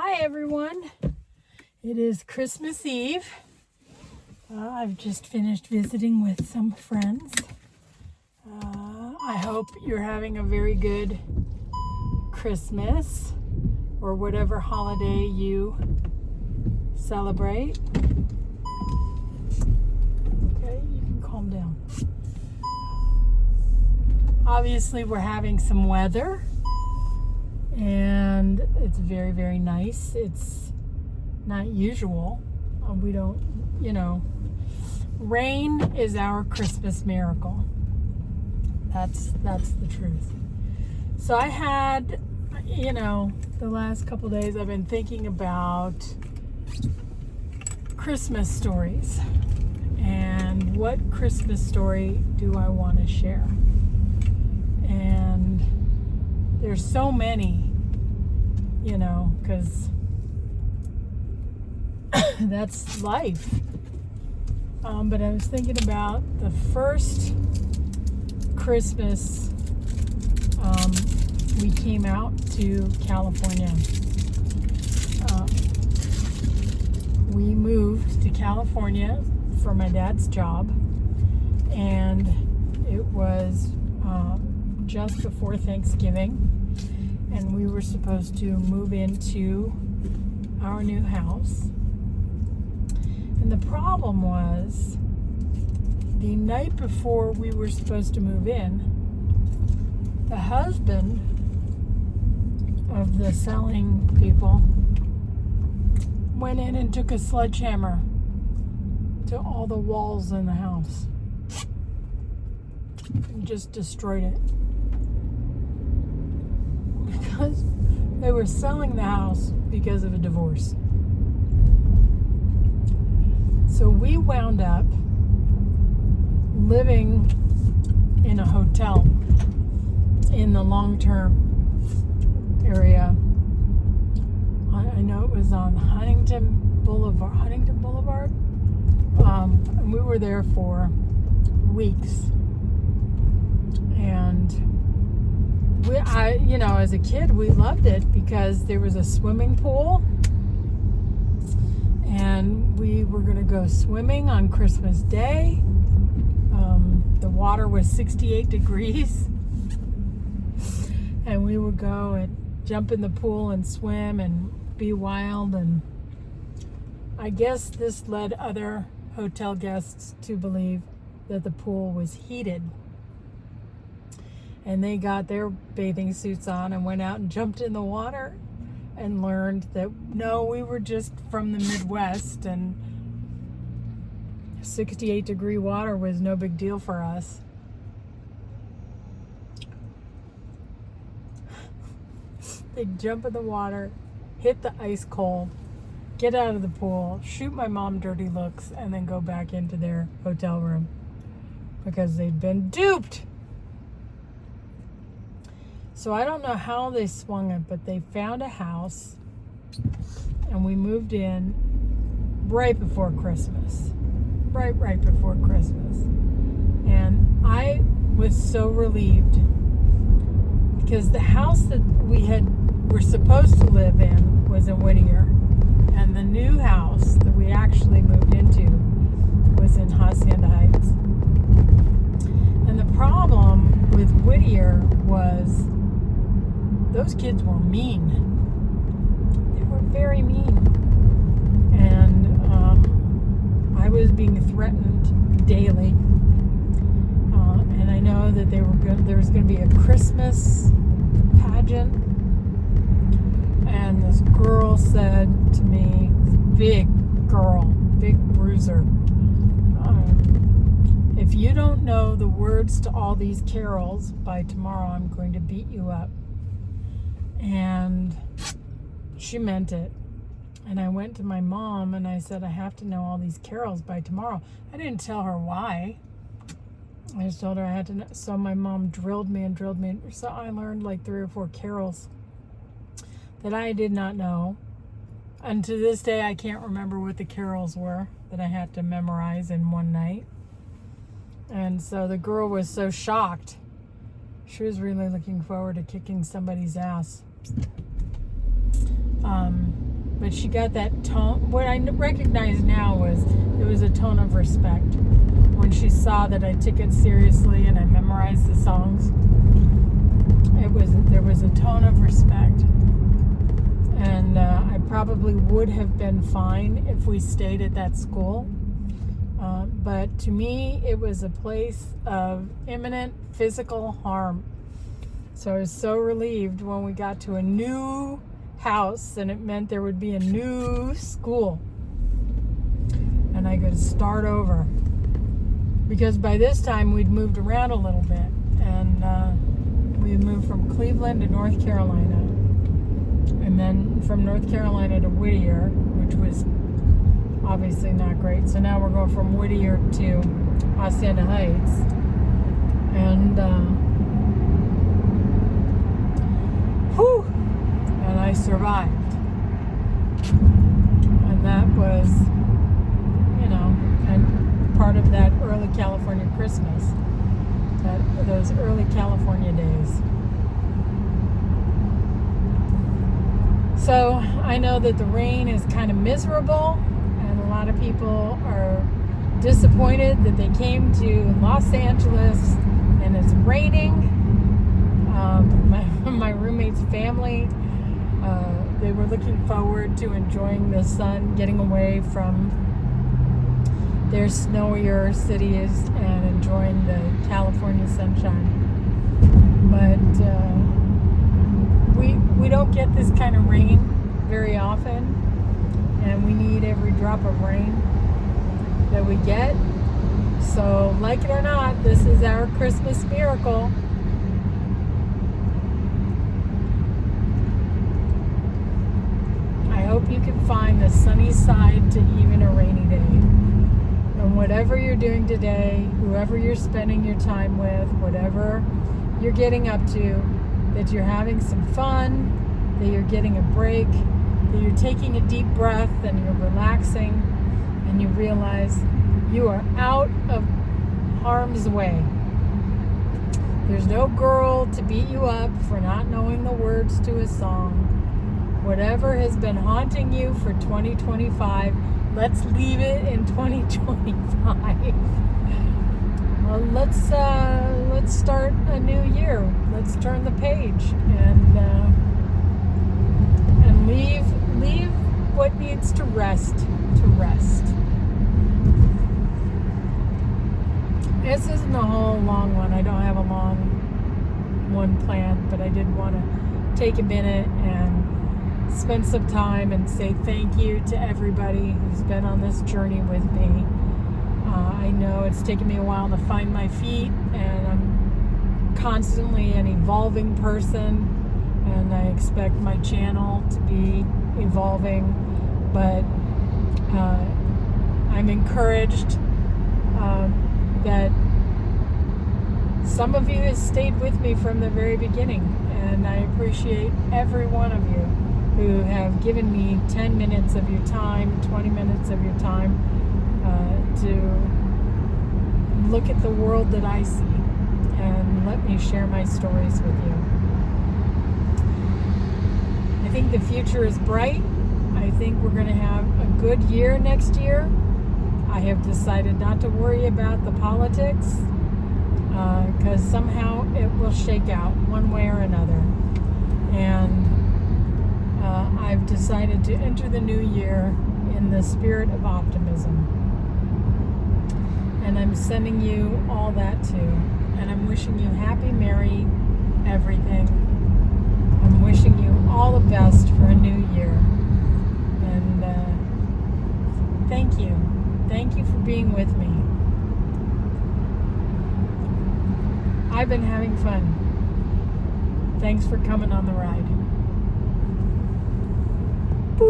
Hi everyone, it is Christmas Eve. I've just finished visiting with some friends. I hope you're having a very good Christmas or whatever holiday you celebrate. Okay, you can calm down. Obviously we're having some weather and it's very, very nice. It's not usual. We don't, rain is our Christmas miracle. That's the truth. So I had, the last couple days I've been thinking about Christmas stories and what Christmas story do I want to share? And there's so many, because that's life. But I was thinking about the first Christmas we came out to California. We moved to California for my dad's job, and it was just before Thanksgiving, and we were supposed to move into our new house. And the problem was, the night before we were supposed to move in, the husband of the selling people went in and took a sledgehammer to all the walls in the house and just destroyed it. Because they were selling the house because of a divorce. So we wound up living in a hotel in the long-term area. I know it was on Huntington Boulevard. And we were there for weeks. And as a kid, we loved it because there was a swimming pool, and we were going to go swimming on Christmas Day. The water was 68 degrees, and we would go and jump in the pool and swim and be wild. And I guess this led other hotel guests to believe that the pool was heated. And they got their bathing suits on and went out and jumped in the water and learned that, no, we were just from the Midwest and 68-degree water was no big deal for us. They'd jump in the water, hit the ice cold, get out of the pool, shoot my mom dirty looks, and then go back into their hotel room because they'd been duped. So I don't know how they swung it, but they found a house and we moved in right before Christmas. Right before Christmas. And I was so relieved because the house that were supposed to live in was in Whittier, and the new house that we actually moved into was in Hacienda Heights. And the problem with Whittier was those kids were mean. They were very mean. And I was being threatened daily. And I know that there was going to be a Christmas pageant. And this girl said to me, this big girl, big bruiser, if you don't know the words to all these carols by tomorrow, I'm going to beat you up. And she meant it. And I went to my mom and I said, I have to know all these carols by tomorrow. I didn't tell her why. I just told her I had to know. So my mom drilled me. So I learned like 3 or 4 carols that I did not know. And to this day, I can't remember what the carols were that I had to memorize in one night. And so the girl was so shocked. She was really looking forward to kicking somebody's ass. but she got that tone. What I recognize now was it was a tone of respect. When she saw that I took it seriously and I memorized the songs, there was a tone of respect. And I probably would have been fine if we stayed at that school. But to me, it was a place of imminent physical harm. So I was so relieved when we got to a new house, and it meant there would be a new school. And I could start over. Because by this time, we'd moved around a little bit. And we had moved from Cleveland to North Carolina. And then from North Carolina to Whittier, which was obviously not great. So now we're going from Whittier to Hacienda Heights. And, and I survived. And that was, and part of that early California Christmas, those early California days. So I know that the rain is kind of miserable, and a lot of people are disappointed that they came to Los Angeles and it's raining. My roommate's family, they were looking forward to enjoying the sun, getting away from their snowier cities and enjoying the California sunshine. But we don't get this kind of rain very often, and we need every drop of rain that we get. So, like it or not, this is our Christmas miracle. I hope you can find the sunny side to even a rainy day. And whatever you're doing today, whoever you're spending your time with, whatever you're getting up to, that you're having some fun, that you're getting a break, that you're taking a deep breath and you're relaxing, and you realize you are out of harm's way. There's no girl to beat you up for not knowing the words to a song. Whatever has been haunting you for 2025, let's leave it in 2025. Well, let's start a new year. Let's turn the page and leave what needs to rest. This isn't a whole long one. I don't have a long one planned, but I did want to take a minute and spend some time and say thank you to everybody who's been on this journey with me. I know it's taken me a while to find my feet, and I'm constantly an evolving person, and I expect my channel to be evolving, but I'm encouraged that some of you have stayed with me from the very beginning, and I appreciate every one of you who have given me 10 minutes of your time, 20 minutes of your time to look at the world that I see and let me share my stories with you. I think the future is bright. I think we're going to have a good year next year. I have decided not to worry about the politics because somehow it will shake out one way or another. And I've decided to enter the new year in the spirit of optimism. And I'm sending you all that too. And I'm wishing you happy, merry everything. I'm wishing you all the best for a new year. And thank you. Thank you for being with me. I've been having fun. Thanks for coming on the ride.